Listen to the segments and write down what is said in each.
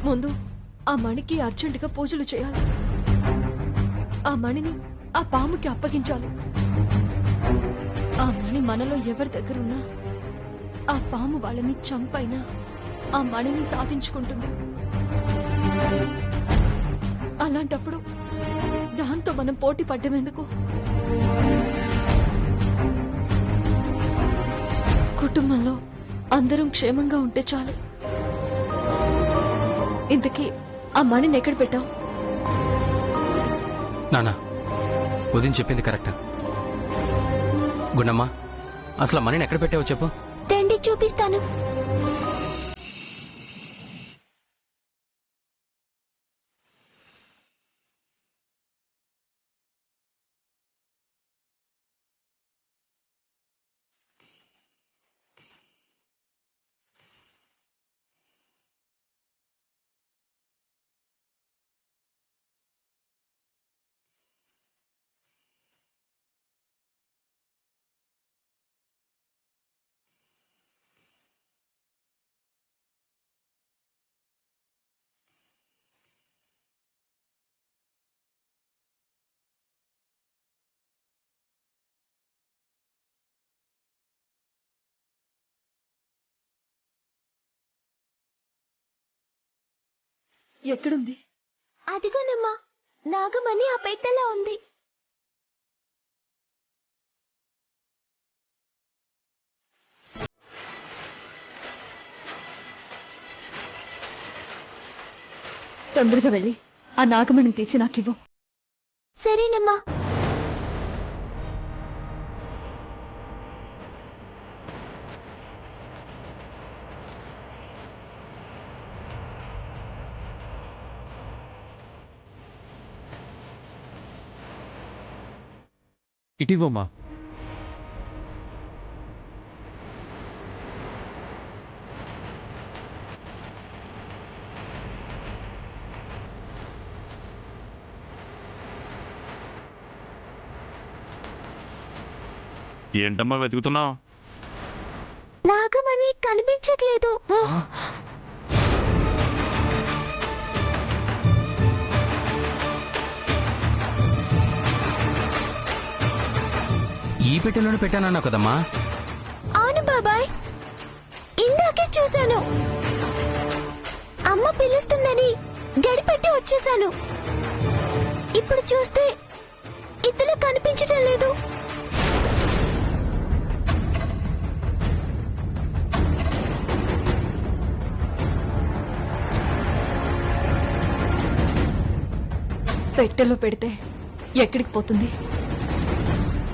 ముందు ఆ మణికి అర్జెంటుగా పూజలు చేయాలి. ఆ మణిని ఆ పాముకి అప్పగించాలి. ఆ మణి మనలో ఎవరి దగ్గరున్నా ఆ పాము వాళ్ళని చంపైనా ఆ మణిని సాధించుకుంటుంది. అలాంటప్పుడు దాంతో మనం పోటీ పడ్డమెందుకు? కుటుంబంలో అందరం క్షేమంగా ఉంటే చాలు. ఇంతకీ ఆ మణిని ఎక్కడ పెట్టావు? నానా, ఉదయం చెప్పింది కరెక్ట్. గుండమ్మ, అసలు మనీని ఎక్కడ పెట్టావో చెప్పు. రండి చూపిస్తాను. ఎక్కడుంది? అదిగోనమ్మా, నాగమణి ఆ పెట్టెలో ఉంది. తొందరగా వెళ్ళి ఆ నాగమణిని తీసి నాకివ్వు. సరేనమ్మా. ఇటివమ్మా. ఏంటమ్మా వెతుకుతున్నావు? నాగమణి కనిపించట్లేదు. ఈ పెట్టెలోనే పెట్టానన్నావు కదమ్మా. అవును బాబాయ్, ఇందాకే చూశాను. అమ్మ పిలుస్తుందని గడిపెట్టి వచ్చేశాను. ఇప్పుడు చూస్తే ఇందులో కనిపించటం లేదు. పెట్టెలో పెడితే ఎక్కడికి పోతుంది?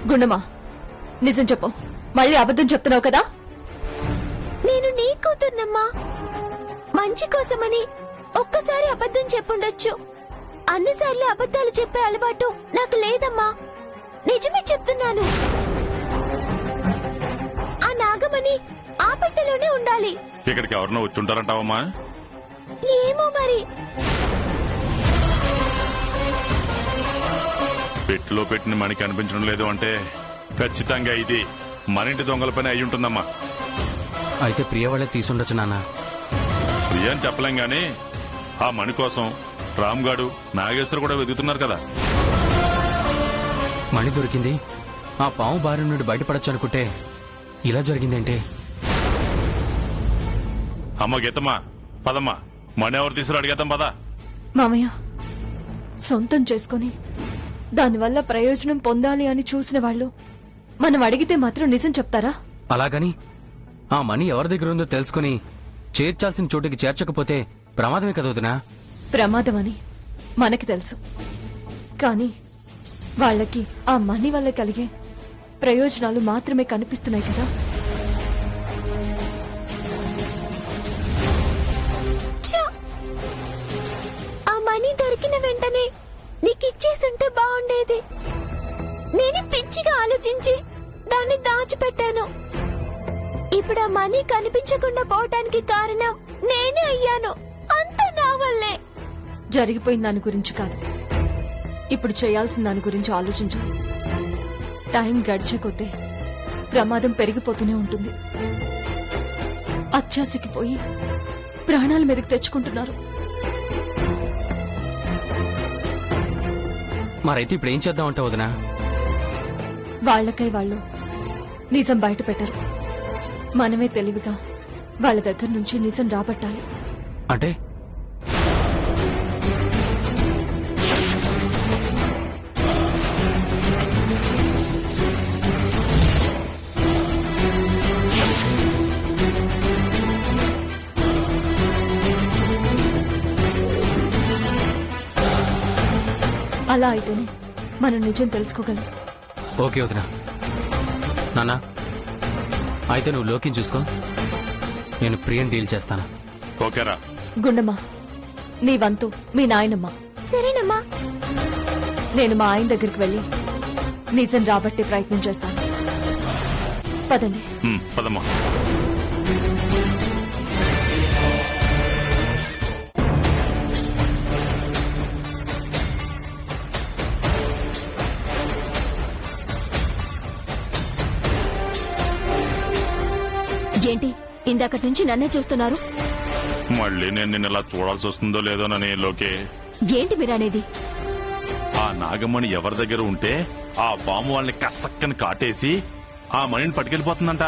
గుండమా, నిజం చెప్పు. మళ్ళీ అబద్ధం చెప్తున్నావు కదా? నేను నీ కూతుర్నమ్మా. మంచి కోసమని ఒక్కసారి అబద్ధం చెప్పుండొచ్చు. అన్నిసార్లు అబద్ధాలు చెప్పే అలవాటు నాకు లేదమ్మా. నిజమే చెప్తున్నాను. ఆ నాగమణి ఆ పెట్టెలోనే ఉండాలి. ఇక్కడికి ఎవరినో వచ్చుంటారంటావమ్మా? ఏమో మరి. పెట్టిలో పెట్టిన మణి కనిపించడం లేదు అంటే ఖచ్చితంగా ఇది మన ఇంటి దొంగల పని అయి ఉంటుందమ్మా. అయితే ప్రియ వాళ్ళే తీసుండొచ్చు నాన్న. ప్రియ అని చెప్పలేం గాని ఆ మణి కోసం రామ్గాడు నాగేశ్వర కూడా వెతుకుతున్నారు కదా. మణి దొరికింది, ఆ పాము బారి నుండి బయటపడొచ్చు అనుకుంటే ఇలా జరిగిందేంటి? అమ్మ గీతమ్మా, పదమ్మా, మణి ఎవరు తీసుకురా అడిగేద్దాం పదా. మామయ్య, సొంతం చేసుకుని దానివల్ల ప్రయోజనం పొందాలి అని చూసిన వాళ్ళు మనం అడిగితే మాత్రం నిజం చెప్తారా? అలాగని ఆ మణి ఎవరి దగ్గర ఉందో తెలుసుకుని చేర్చాల్సిన చోటుకి చేర్చకపోతే ప్రమాదమే కదవుతున్నా. ప్రమాదమని మనకి తెలుసు, కానీ వాళ్ళకి ఆ మణి వల్ల కలిగే ప్రయోజనాలు మాత్రమే కనిపిస్తున్నాయి కదా. ఆ మణి దొరికిన వెంటనే నీకిచ్చేసుంటే బాగుండేది. నేను పిచ్చిగా ఆలోచించి దాన్ని దాచిపెట్టాను. ఇప్పుడు ఆ మనీ కనిపించకుండా పోవటానికి కారణం నేనే అయ్యాను. అంతా నా వల్లే. జరిగిపోయిన దాని గురించి కాదు, ఇప్పుడు చేయాల్సిన దాని గురించి ఆలోచించాలి. టైం గడిచే కొద్దే ప్రమాదం పెరిగిపోతూనే ఉంటుంది. అత్యాశకి పోయి ప్రాణాల మీదకి తెచ్చుకుంటున్నారు. మరైతే ఇప్పుడు ఏం చేద్దాం అంటావు వదినా? వాళ్ళకై వాళ్ళు నిజం బయట పెట్టరు. మనమే తెలివిగా వాళ్ళ దగ్గర నుంచి నిజం రాబట్టాలి. అంటే అలా అయితేనే మనం నిజం తెలుసుకోగలం. ఓకే వదినా. నాన్న అయితే నువ్వు లోకిని చూసుకో, నేను ప్రియని డీల్ చేస్తాను. ఓకేరా. గుండమ్మ, నీ వంతు మీ నాయనమ్మ. సరేనమ్మా. నేను మా ఆయన దగ్గరికి వెళ్ళి నిజం రాబట్టే ప్రయత్నం చేస్తాను. పదండి. పదమ్మా. ఏంటి ఇందాకటి నుంచి నన్నే చూస్తున్నారు? మళ్ళీ నేను నిన్న ఇలా చూడాల్సి వస్తుందో లేదోనని లోకే. ఏంటి మీరనేది? ఆ నాగమణి ఎవరి దగ్గర ఉంటే ఆ పాము వాళ్ళని కసక్కని కాటేసి ఆ మణిని పట్టుకెళ్ళిపోతుందంట.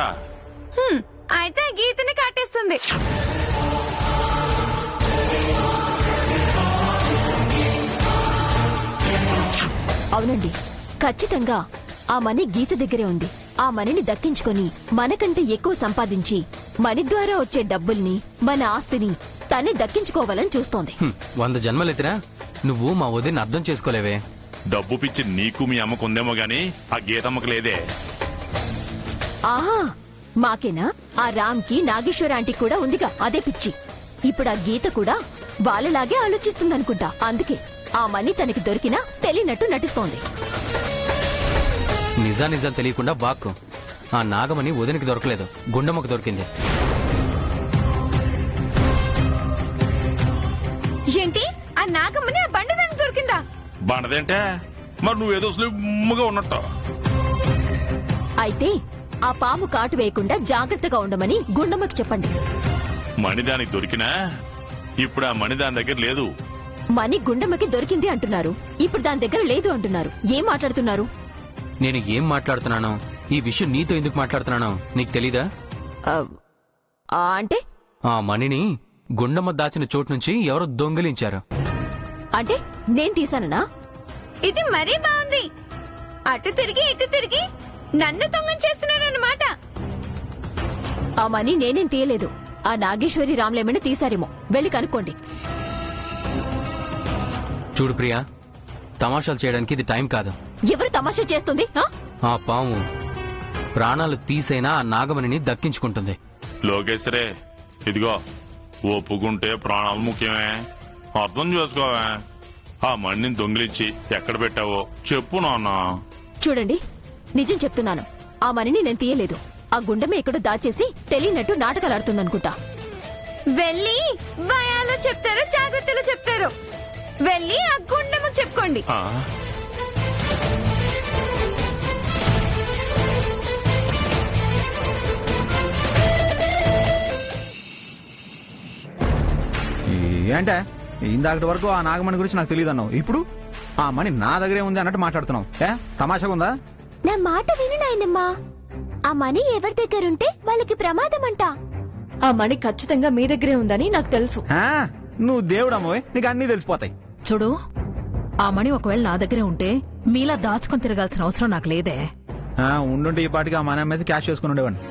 అయితే గీతని కాటేస్తుంది. అవునండి, ఖచ్చితంగా ఆ మణి గీత దగ్గరే ఉంది. ఆ మణిని దక్కించుకొని మనకంటే ఎక్కువ సంపాదించి మణి ద్వారా వచ్చే డబ్బుల్ని, మన ఆస్తిని తనే దక్కించుకోవాలని చూస్తోంది. 100 జన్మలెత్తినా నువ్వు మా వదిని అర్థం చేసుకోలేవే. డబ్బు పిచ్చి నీకు మీ అమ్మకు ఉందేమో గాని ఆ గీతమ్మకు లేదే. ఆహా, మాకేనా? ఆ రామ్కి నాగేశ్వర ఆంటీ కూడా ఉందిగా అదే పిచ్చి. ఇప్పుడు ఆ గీత కూడా వాళ్ళలాగే ఆలోచిస్తుందనుకుంటా. అందుకే ఆ మణి తనకి దొరికినా తెలియనట్టు నటిస్తోంది. నిజాలు తెలియకుండా వాక్కు. ఆ నాగమణి వదినికి దొరకలేదు, గుండమ్మకు దొరికింది. ఏంటి? ఆ నాగమ్మని ఆ బండదానికి దొరికిందా? బాణదేంటే మరి నువ్వేదో స్లిమ్గా ఉన్నట్టు. అయితే ఆ పాము కాటు వేయకుండా జాగ్రత్తగా ఉండమని గుండమ్మకి చెప్పండి. మణి దానికి దొరికినా ఇప్పుడు ఆ మణి దాని దగ్గర లేదు. మణి గుండమ్మకి దొరికింది అంటున్నారు, ఇప్పుడు దాని దగ్గర లేదు అంటున్నారు. ఏం మాట్లాడుతున్నారు? నేను ఏం మాట్లాడుతున్నానో, ఈ విషయం నీతో ఎందుకు మాట్లాడుతున్నానో నీకు తెలీదా? అంటే ఆ మణిని గుండమ్మ దాచిన చోటు నుంచి ఎవరో దొంగిలించారు. అంటే నేను తీసాననా? ఇది మరీ బాగుంది. అటు తిరిగి ఇటు తిరిగి నన్ను దొంగం చేస్తున్నారన్నమాట. ఆ మణి నేనేం తీయలేదు. ఆ నాగేశ్వరి రామ్లేమని తీశారేమో, వెళ్ళి కనుక్కోండి. చూడు ప్రియా, తమాషాలు చేయడానికి ఇది టైం కాదు. ఎవరు తమాషా చేస్తుంది? ఆ పాము ప్రాణాలు తీసైనా ఆ నాగమణిని దక్కించుకుంటుంది. లోకేశ్వరే, ఇదిగో ఒప్పుకుంటే ప్రాణాలు ముఖ్యమే, అర్థం చేసుకోవే. ఆ మణిని దొంగిలించి ఎక్కడ పెట్టావో చెప్పు నాన్న. చూడండి, నిజం చెప్తున్నాను. ఆ మణిని నేను తీయలేదు. ఆ గుండెమే ఎక్కడో దాచేసి తెలియనట్టు నాటకాలు ఆడుతుందనుకుంటా. వెళ్ళి భయాలు చెప్తారు, జాగ్రత్తలు చెప్తారు. వెళ్ళి ఆ గుండెము చెప్పుకోండి. ఏంటే ఇందాకటి వరకు ఆ నాగమణి గురించి నాకు తెలియదు అన్నావు, ఇప్పుడు ఆ మణి నా దగ్గరే ఉంది అన్నట్టు మాట్లాడుతున్నావు. తమాషాగా ఉందా? నా మాట విను నాయనమ్మా. ఆ మణి ఎవరి దగ్గరుంటే వాళ్ళకి ప్రమాదం అంట. ఆ మణి ఖచ్చితంగా మీ దగ్గరే ఉందని నాకు తెలుసు. నువ్వు దేవుడమ్మోయ్, నీకు అన్నీ తెలిసిపోతాయి. చూడు, ఆ మణి ఒకవేళ నా దగ్గరే ఉంటే మీలా దాచుకొని తిరగాల్సిన అవసరం నాకు లేదే. ఉండుంటే ఈ పాటికి ఆ మనీ అమ్మేసి క్యాష్ చేసుకుని ఉండేవాడిని.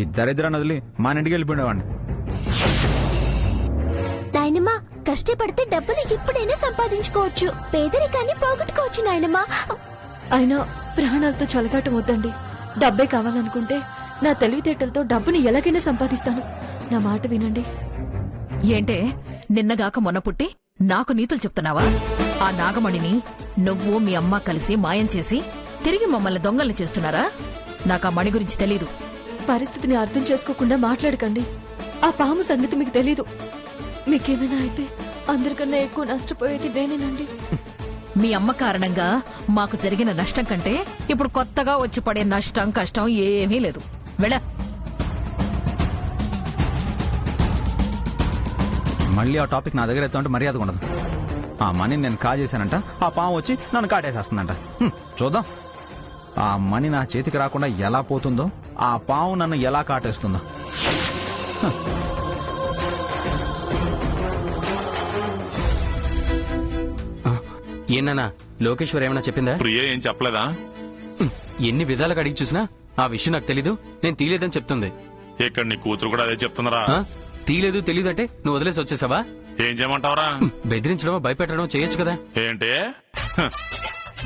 ఇద్దరిద్దరని వదిలి మన ఇంటికి వెళ్ళిపోయేవాడిని. నాయనమ్మా, కష్టపడితే డబ్బులు ఇప్పుడైనా సంపాదించుకోవచ్చు, పేదరికాన్ని పోగొట్టుకోవచ్చు నాయనమ్మా. అయినా ప్రాణాలతో చలగాటం వద్దండి. డబ్బే కావాలనుకుంటే నా తెలివితేటలతో డబ్బుని ఎలాగైనా సంపాదిస్తాను. నా మాట వినండి. ఏంటే, నిన్నగాక మొన్న పుట్టి నాకు నీతులు చెప్తున్నావా? ఆ నాగమణిని నువ్వు మీ అమ్మ కలిసి మాయం చేసి తిరిగి మమ్మల్ని దొంగల్ని చేస్తున్నారా? నాకు ఆ మణి గురించి తెలీదు. పరిస్థితిని అర్థం చేసుకోకుండా మాట్లాడకండి. ఆ పాము సంగతి మీకు తెలీదు. మీకేమైనా అయితే అందరికన్నా ఎక్కువ నష్టపోయేది నేనేనండి. మీ అమ్మ కారణంగా మాకు జరిగిన నష్టం కంటే ఇప్పుడు కొత్తగా వచ్చి పడే నష్టం కష్టం ఏమీ లేదు. వెళ్ళ. మళ్ళీ ఆ టాపిక్ నా దగ్గర ఎత్తా ఉంటే మర్యాద ఉండదు. ఆ మనీ నేను కాజేశానంట, ఆ పాము వచ్చి నన్ను కాటేసేస్తుందంట. చూద్దాం ఆ మనీ నా చేతికి రాకుండా ఎలా పోతుందో, ఆ పాము నన్ను ఎలా కాటేస్తుందో. ఏనా లోకేశ్వర్ ఏమైనా చెప్పిందా? ప్రియ ఏం చెప్పలేదా? ఎన్ని విధాలుగా అడిగి చూసినా ఆ విషయం నాకు తెలీదు, నేను తీయలేదని చెప్తుంది. ఇక్కడ నీ కూతురు కూడా అదే చెప్తున్నారా? ఆ? తీయలేదు తెలీదు అంటే నువ్వు వదిలేసి వచ్చేసావా? ఏం చేయమంటావరా? బెదిరించడం భయపెట్టడం చేయొచ్చు కదా. ఏంటి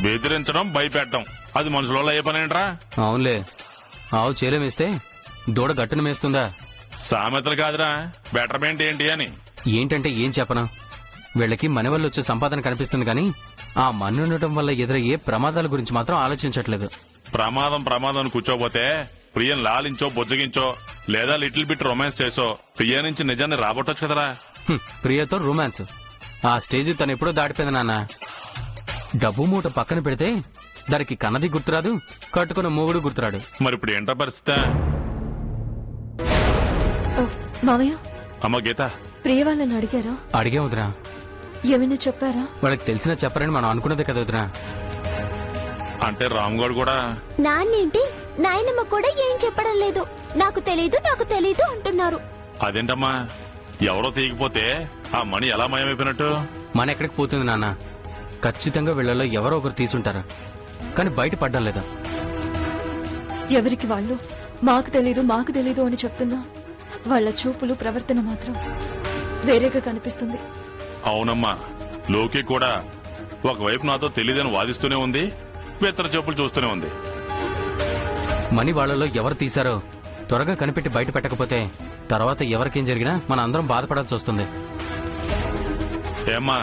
బెదిరించడం భయపెట్టడం అది మనుషుల ఏ పని ఏంట్రా? అవునులే, ఆవు చేలం వేస్తే దూడ గట్టును మేస్తుందా? సామెతలు కాదురా, బెటర్మెంట్ ఏంటి అని. ఏంటంటే ఏం చెప్పనా, వీళ్ళకి మన వల్ల వచ్చే సంపాదన కనిపిస్తుంది కానీ ఆ మన్ను ఉండటం వల్ల ఎదురయ్యే ప్రమాదాల గురించి మాత్రం ఆలోచించట్లేదు. ప్రమాదం అని కూర్చోపోతే ప్రియన్ లాలించో బుజ్జగించో లేదా లిటిల్ బిట్ రొమాన్స్ చేసో ప్రియ నుంచి నిజాన్ని రాబట్టొచ్చు కదరా. ప్రియతో రొమాన్స్ ఆ స్టేజ్ తను ఎప్పుడో దాటిపోయింది నాన్న. డబ్బు మూట పక్కన పెడితే దానికి కన్నది గుర్తురాదు, కట్టుకున్న మూగుడు గుర్తురాడు. మరి ఇప్పుడు ఏంటో పరిస్థితి? మామయ్య, అమ్మ గీత, ప్రియ వాళ్ళని అడిగారా? అడిగే వదినా, ఏమైనా చెప్పారా? వాళ్ళకి తెలిసినా చెప్పరని మనం అనుకున్నదే కదా వదినా. అంటే రామ్గఢ్ కూడా నాన్నేంటి నాయనమ్మ కూడా ఏం చెప్పడం లేదు, నాకు తెలీదు అంటున్నారు. అదేంటమ్మా, ఎవరో తీయకపోతే ఆ మణి ఎలా మాయమైపోయినట్టు? మన ఎక్కడికి పోతుంది నాన్న, ఖచ్చితంగా వీళ్ళలో ఎవరో ఒకరు తీసుంటారు కానీ బయట పడ్డం లేదా. ఎవరికి వాళ్ళు మాకు తెలీదు అని చెప్తున్నా వాళ్ళ చూపులు ప్రవర్తన మాత్రం వేరేగా కనిపిస్తుంది. అవునమ్మా, లోకి కూడా ఒకవైపు నాతో తెలియదని వాదిస్తూనే ఉంది, ఇతర చెప్పులు చూస్తూనే ఉంది. మనీ వాళ్ళలో ఎవరు తీశారో త్వరగా కనిపెట్టి బయట పెట్టకపోతే తర్వాత ఎవరికేం జరిగినా మన అందరం బాధపడాల్సి వస్తుంది. ఏమ్మా,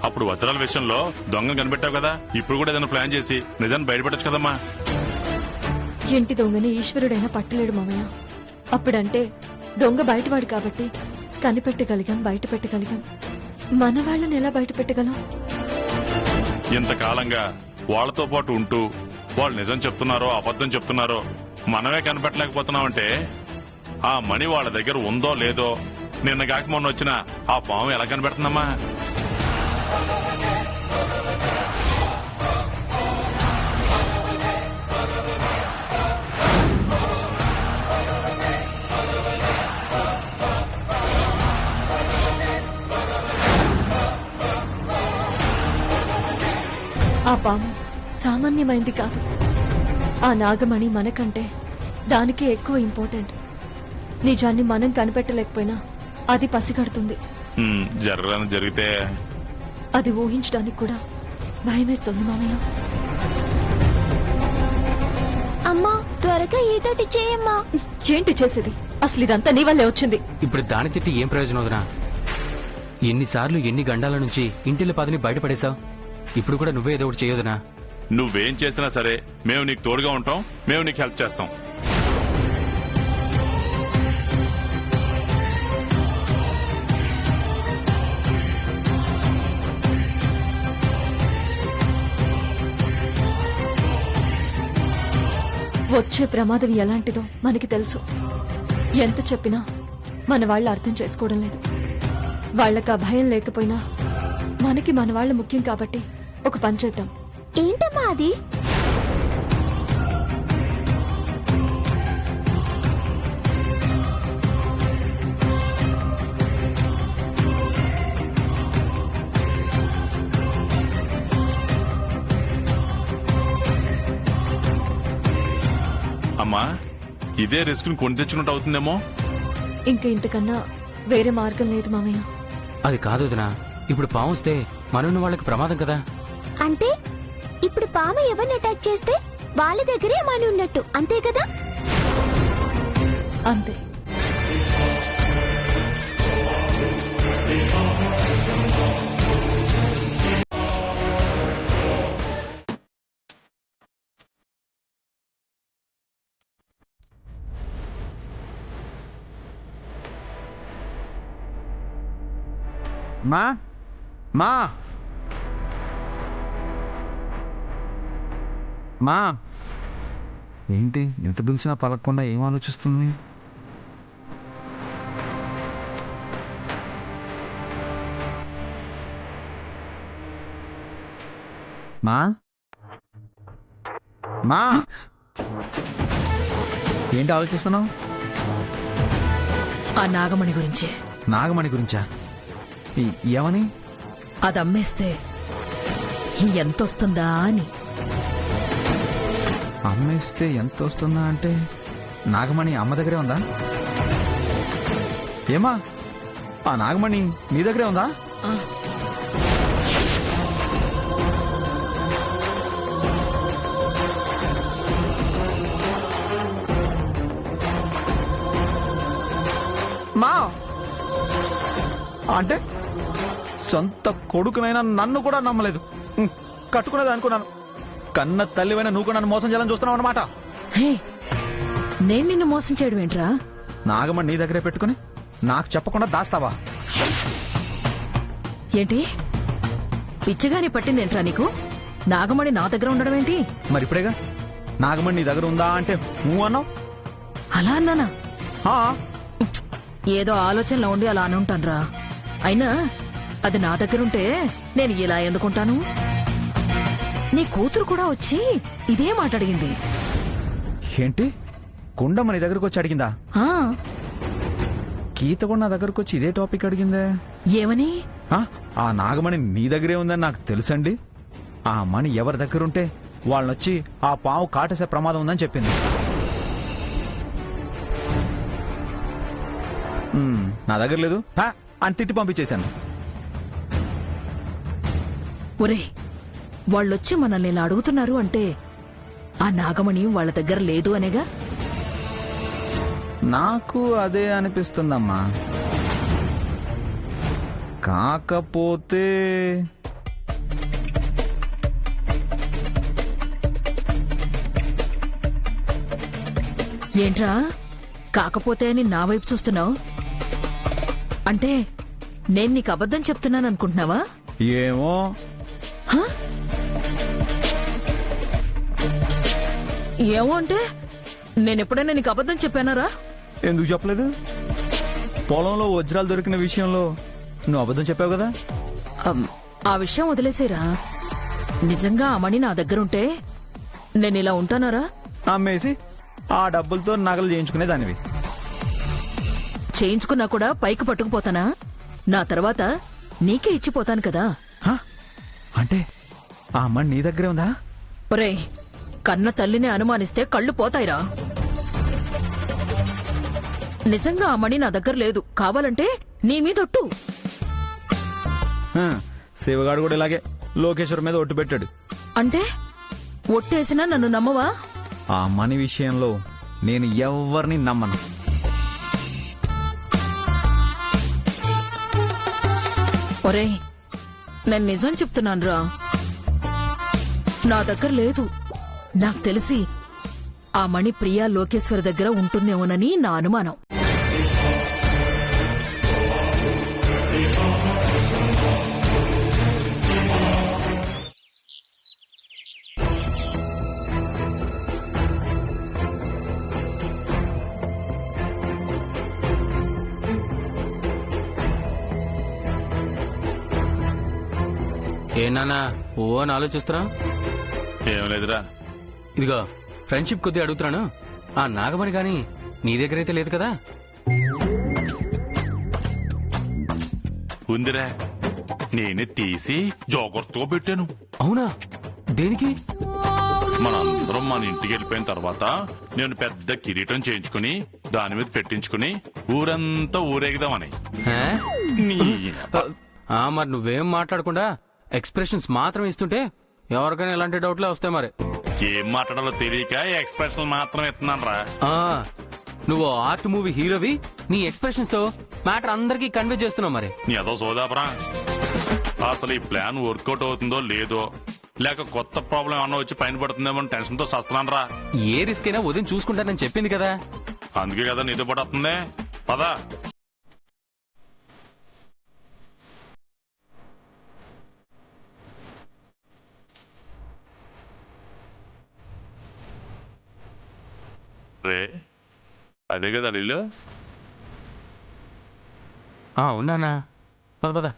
అప్పుడు వజ్రాల విషయంలో దొంగ కనిపెట్టావు కదా, ఇప్పుడు కూడా ఏదైనా ప్లాన్ చేసి నిజాన్ని బయటపెట్టచ్చు కదమ్మా. ఇంటి దొంగని ఈశ్వరుడైనా పట్టలేడు మామయ్య. అప్పుడంటే దొంగ బయటవాడు కాబట్టి కనిపెట్టగలిగాం, బయట పెట్టగలిగాం. మన వాళ్ళని ఎలా బయట పెట్టగలం? ఇంతకాలంగా వాళ్లతో పాటు ఉంటూ వాళ్ళు నిజం చెప్తున్నారో అబద్ధం చెప్తున్నారో మనమే కనిపెట్టలేకపోతున్నామంటే ఆ మణి వాళ్ళ దగ్గర ఉందో లేదో నిన్న కాక మొన్న వచ్చిన ఆ పాము ఎలా కనిపెడుతుందమ్మా? ఆ పాము సామాన్యమైంది కాదు. ఆ నాగమణి మనకంటే దానికి ఎక్కువ ఇంపార్టెంట్. నిజాన్ని మనం కనిపెట్టలేకపోయినా అది పసిగడుతుంది. జరగని జరిగితే అది ఊహించడానికి కూడా భయమేస్తుంది మామయ్య. అమ్మా త్వరగా ఏదోటి చేయమ్మా. ఏంటి చేసేది? అసలు ఇదంతా నీ వల్లే వచ్చింది. ఇప్పుడు దాని తిట్టి ఏం ప్రయోజనం వదినా? ఎన్నిసార్లు ఎన్ని గండాల నుంచి ఇంటిల పదని బయటపడేశావు, ఇప్పుడు కూడా నువ్వే ఏదో ఒకటి చేయొదినా. నువ్వేం చేసినా సరే మేము నీకు తోడుగా ఉంటాం, మేము నీకు హెల్ప్ చేస్తాం. వచ్చే ప్రమాదం ఎలాంటిదో మనకి తెలుసు. ఎంత చెప్పినా మన వాళ్ళు అర్థం చేసుకోవడం లేదు. వాళ్ళకి ఆ భయం లేకపోయినా మనకి మన వాళ్ళు ముఖ్యం కాబట్టి ఒక పని చేద్దాం. ఏంటమ్మా అది? అమ్మా, ఇదే రిస్క్ ని కొని తెచ్చుకున్నట్టు అవుతుందేమో. ఇంకా ఇంతకన్నా వేరే మార్గం లేదు మామయ్య. అది కాదు వదినా, ఇప్పుడు పాము వస్తే మనన్న వాళ్ళకి ప్రమాదం కదా. అంటే ఇప్పుడు పాము ఎవరిని అటాక్ చేస్తే వాళ్ళ దగ్గరే మని ఉన్నట్టు, అంతే కదా? అంతే. మా మా మా ఏంటి ఎంత పిలిచినా పలకకుండా ఏం ఆలోచిస్తుంది? మా మా ఏంటి ఆలోచిస్తున్నావు? ఆ నాగమణి గురించే. నాగమణి గురించా? ఏమని? అది అమ్మేస్తే ఎంతొస్తుందా అని. అమ్మేస్తే ఎంత వస్తుందా అంటే నాగమణి అమ్మ దగ్గరే ఉందా? ఏమా ఆ నాగమణి నీ దగ్గరే ఉందా? ఆ, మా అంటే సొంత కొడుకునైనా నన్ను కూడా నమ్మలేదు. కట్టుకునేది అనుకున్నాను. కన్న తల్లివైనా నువ్వు కూడా నన్ను మోసం చేయాలని చూస్తున్నావు అనమాట. హే, నేను నిన్ను మోసం చేయడం ఏంట్రా? నాగమణి నీ దగ్గరే పెట్టుకుని నాకు చెప్పకుండా దాస్తావా? ఏంటి పిచ్చిగాని పట్టిందేంట్రా నీకు? నాగమణి నా దగ్గర ఉండడం ఏంటి? మరి ఇప్పుడేగా నాగమణి నీ దగ్గర ఉందా అంటే నువ్వు అన్నావు. అలా అన్నానా? ఆ, ఏదో ఆలోచనలో ఉండి అలా అనుంటానురా. అయినా అది నా దగ్గరుంటే నేను ఇలా ఎందుకుంటాను? నీ కూతురు కూడా వచ్చి ఇదే మాట అడిగింది. ఏంటి గుండమ్మ నీ దగ్గరకు వచ్చి అడిగిందా? ఆ, గీత కూడా నా దగ్గరకు వచ్చి ఇదే టాపిక్ అడిగిందే. ఏమని? ఆ నాగమణి నీ దగ్గరే ఉందని నాకు తెలుసండి. ఆ మణి ఎవరి దగ్గరుంటే వాళ్ళనొచ్చి ఆ పాము కాటేసే ప్రమాదం ఉందని చెప్పింది. నా దగ్గర లేదు అని తిట్టి పంపించేశాను. ఒరే, వాళ్ళొచ్చి మనల్ని ఇలా అడుగుతున్నారు అంటే ఆ నాగమణి వాళ్ళ దగ్గర లేదు అనేగా? నాకు అదే అనిపిస్తుందమ్మా. కాకపోతే ఏంట్రా కాకపోతే అని నా వైపు చూస్తున్నావు? అంటే నేను నీకు అబద్ధం చెప్తున్నాను అనుకుంటున్నావా? ఏమో. ఏమో అంటే నేనెప్పుడైనా నీకు అబద్ధం చెప్పానారా? ఎందుకు చెప్పలేదు? పొలంలో వజ్రాలు దొరికిన విషయంలో నువ్వు అబద్ధం చెప్పావు కదా. ఆ విషయం వదిలేసేరా. నిజంగా ఆ మణి నా దగ్గరుంటే నేను ఇలా ఉంటానారా? అమ్మేసి ఆ డబ్బులతో నగలు చేయించుకునే దానివి. చేయించుకున్నా కూడా పైకి పట్టుకుపోతానా? నా తర్వాత నీకే ఇచ్చిపోతాను కదా. అంటే ఆ అమ్మ నీ దగ్గరే ఉందా? ఒరేయ్, కన్న తల్లిని అనుమానిస్తే కళ్ళు పోతాయిరా. నిజంగా ఆ మణి నా దగ్గర లేదు. కావాలంటే నీ మీదొట్టు. శివగాడు కూడా ఇలాగే లోకేశ్వర్ మీద ఒట్టు పెట్టాడు. అంటే ఒట్టేసినా నన్ను నమ్మవా? ఆ మణి విషయంలో నేను ఎవరిని నమ్మను. ఒరేయ్, నేను నిజం చెప్తున్నానురా. నా దగ్గర లేదు. నాకు తెలిసి ఆ మణి ప్రియా లోకేశ్వర్ దగ్గర ఉంటుందేమోనని నా అనుమానం. ఏనానా ఓ అని ఆలోచిస్తున్నా? ఏం లేదురా. ఇదిగో ఫ్రెండ్షిప్ కొద్దిగా అడుగుతున్నాను. ఆ నాగమణి గాని నీ దగ్గరైతే లేదు కదా? ఉందిరా, నేనే తీసి జాగ్రత్తగా పెట్టాను. అవునా? దేనికి? మనందరం మన ఇంటికి వెళ్ళిపోయిన తర్వాత నేను పెద్ద కిరీటం చేయించుకుని దాని మీద పెట్టించుకుని ఊరంతా ఊరేగిదామని. హే? నీ మరి నువ్వేం మాట్లాడకుండా ఎక్స్ప్రెషన్స్ మాత్రం ఇస్తుంటే ఎవరికైనా ఎలాంటి డౌట్లే వస్తాయి. మరి ఏం మాట్లాడాలో తెలియక ఎక్స్ప్రెషన్ మాత్రం ఇస్తున్నాను రా. నువ్వు ఆర్ట్ మూవీ హీరోవి, నీ ఎక్స్ప్రెషన్స్ తో మ్యాటర్ అందరికీ కన్వే చేస్తున్నావు. మరి నీ అదో సోదాపరా. అసలు ఈ ప్లాన్ వర్కౌట్ అవుతుందో లేదో, లేక కొత్త ప్రాబ్లం ఏమన్నా వచ్చి పైన పడుతుందేమో టెన్షన్ తో సస్తున్నాను రా. ఏ రిస్క్ అయినా ఉదయం చూసుకుంటానని చెప్పింది కదా. అందుకే కదా నీతో పాటు వస్తుంది. పదా. రే, అదే కదా ఇల్లు. ఉన్నానా? పద పద.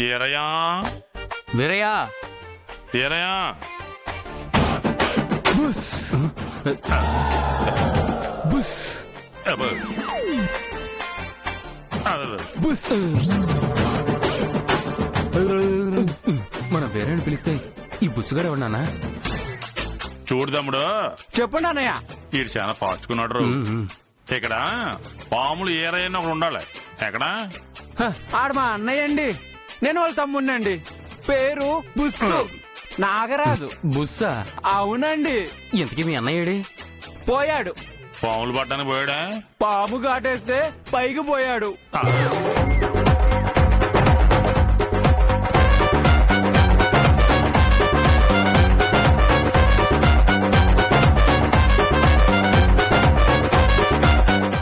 ఏరయ్యా వీరయ్యా ఏరయ్యా అబ్బో. అబ్బో. మన వేరేని పిలిస్తే ఈ బుస్సుగాడు ఎవడన్నా? చూడు తమ్ముడు, చెప్పండి అన్నయ్య. ఈడు చాలా పాచుకున్నాడు. ఇక్కడ పాములు ఏరైనా ఒకడు ఉండాలి. ఎక్కడ? ఆడ మా అన్నయ్య అండి, నేను వాళ్ళ తమ్ముడినండి. పేరు బుస్సు నాగరాజు. బుస్సా? అవునండి. ఇంతకీ మీ అన్నయ్యడి? పోయాడు. పాములు పట్టడానికి పోయాడా? పాము కాటేస్తే పైకి పోయాడు. ఆ.